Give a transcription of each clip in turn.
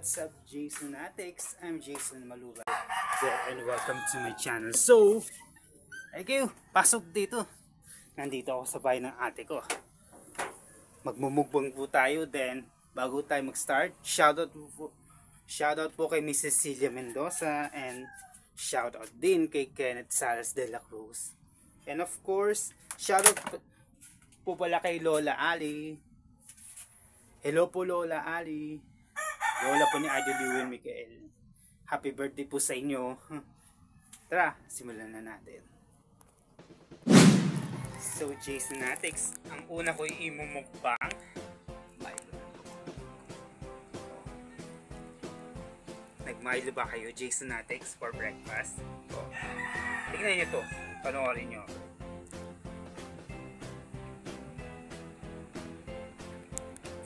what's up, Jason Atix? I'm Jason Malubay there, and welcome to my channel. So, ay kayo, pasok dito. Nandito ako sa bahay ng ate ko. Magmumugbang po tayo, then bago tayo mag-start, shoutout po kay Mrs. Celia Mendoza, and shoutout din kay Kenneth Salas de la Cruz. And of course, shoutout po pala kay Lola Ali. Hello po Lola Ali. Lola po ni Idol Lewin Michael. Happy birthday po sa inyo. Tara, simulan na natin. So, Jason Atix, ang una ko imumukbang. Nag-Milo ba kayo, Jason Atix, for breakfast? So, tignan nyo to. Panoorin nyo.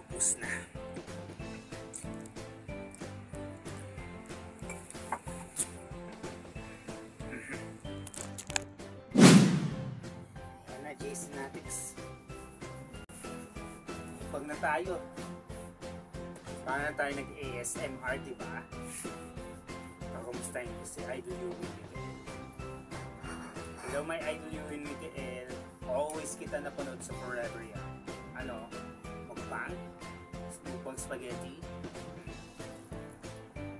Ubus na. Jason Atix. Pag na tayo, paano na tayo nag-ASMR, diba? Kumustahin ko si Idol Lewin Michael. Hello my Idol Lewin Michael. Always kita napanood sa Forever Young. Ano? Mukbang? Mukbang spaghetti?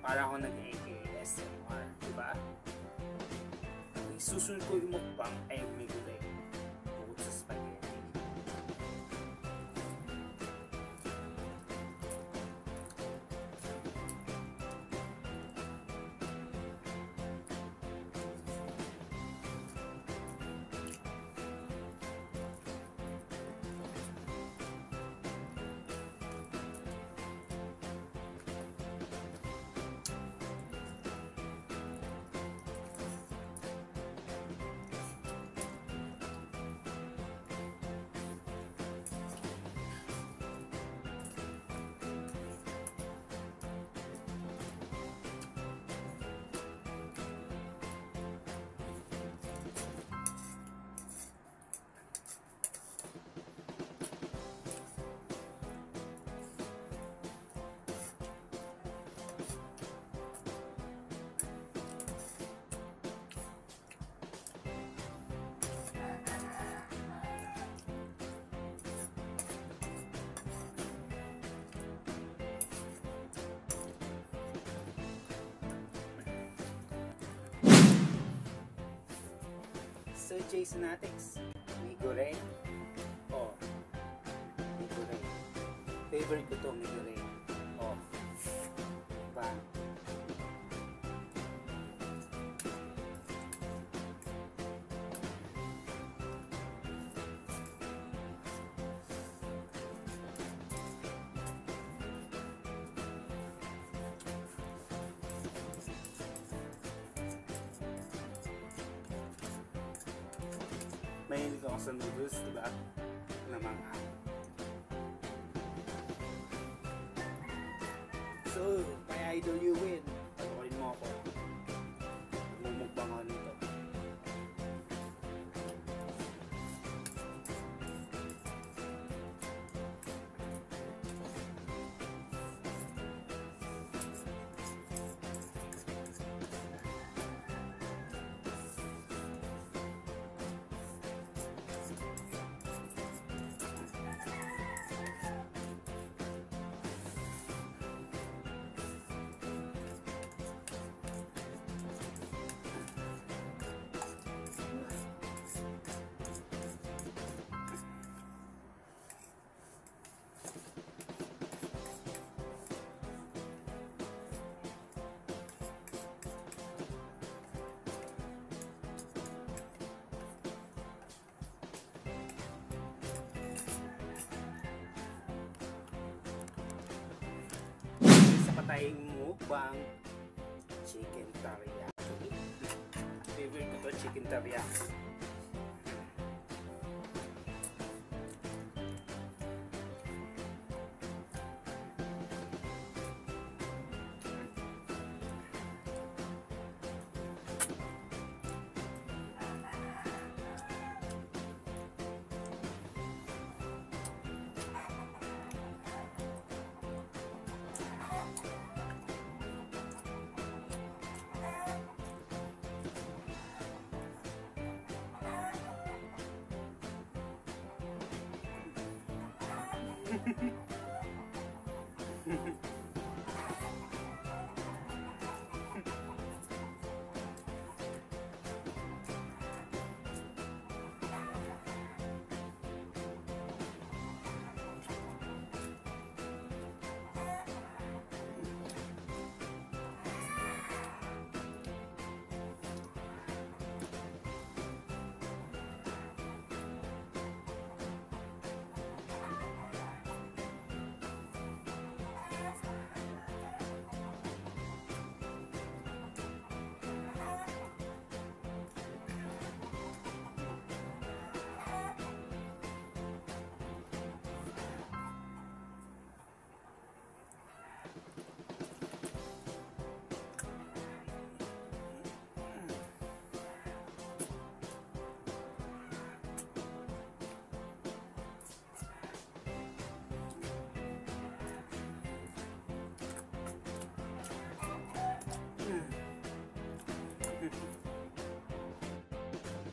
Para ako nag-ASMR, diba? Susunod ko yung mukbang ay may gulay. So, Jason Atix, may gulay. Oh, may gulay. Favorite ko to, may gulay. Oh, diba? Mahilig ako sa noodles, diba? Namanga. So, may Idol Lewin. Patuloyin mo ako. Magmumukbang ako nito. Tayong mukbang chicken teriyaki. Favorite ko to, chicken teriyaki.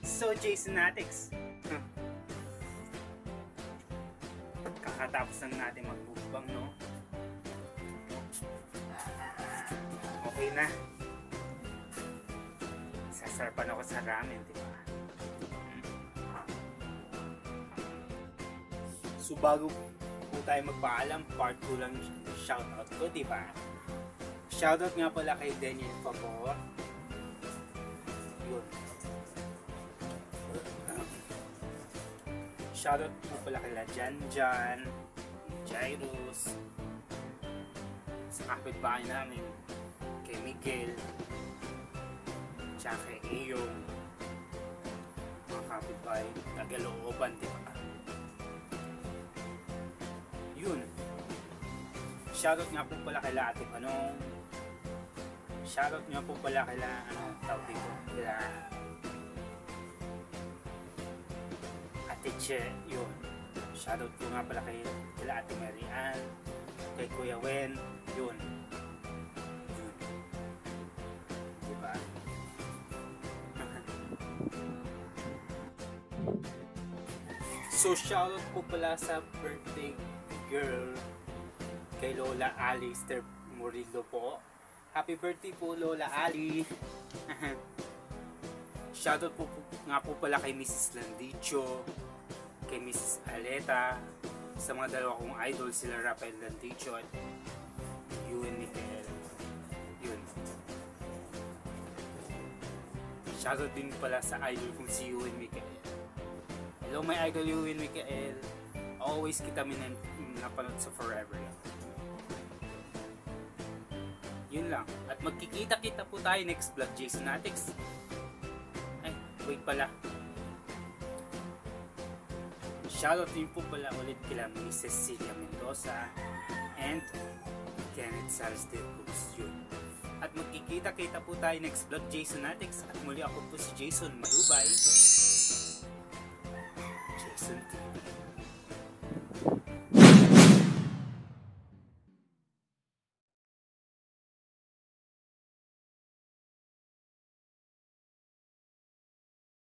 So, Jasonatics, kakatapos lang natin magbukbang, no? Okay na. Sasarpan ako sa ramen, di ba? So, bago po tayo magpaalam, part 2 lang shoutout ko, di ba? Shoutout nga pala kay Daniel Favor. Yun. Shoutout po pala kila Jan, Jairus, sa kapitbahay namin, kay Miguel, tsaka kay Iyong, mga kapitbahay, Tagalooban, di ba? Yun. Shoutout nga po pala kila Ate Panong. Shoutout nga po pala kila, tawag dito, kila Che, yun. Shoutout ko nga pala kila Ate Marian, kay Kuya Wen, yun. Diba? So, shoutout po pala sa birthday girl kay Lola Alister Murillo po. Happy birthday po, Lola Ali. Shoutout po nga po pala kay Mrs. Landicho, kay Mrs. Aleta, sa mga dalawa kong idol, sila Rafael Landicho at Ewan Michael. Yun. Shoutout din pala sa idol kong si Ewan Michael. Hello my idol Ewan Michael. Always kita napanood sa Forever. Yun lang. At magkikita-kita po tayo next vlog, Jasonatics. Ay, wait pala. Shoutout din po pala ulit kila Miss Cecilia Mendoza and Kenneth Salas de Cruz. Yun. At magkikita-kita po tayo next vlog, Jasonatics. At muli ako po si Jason Malubay. Jason T.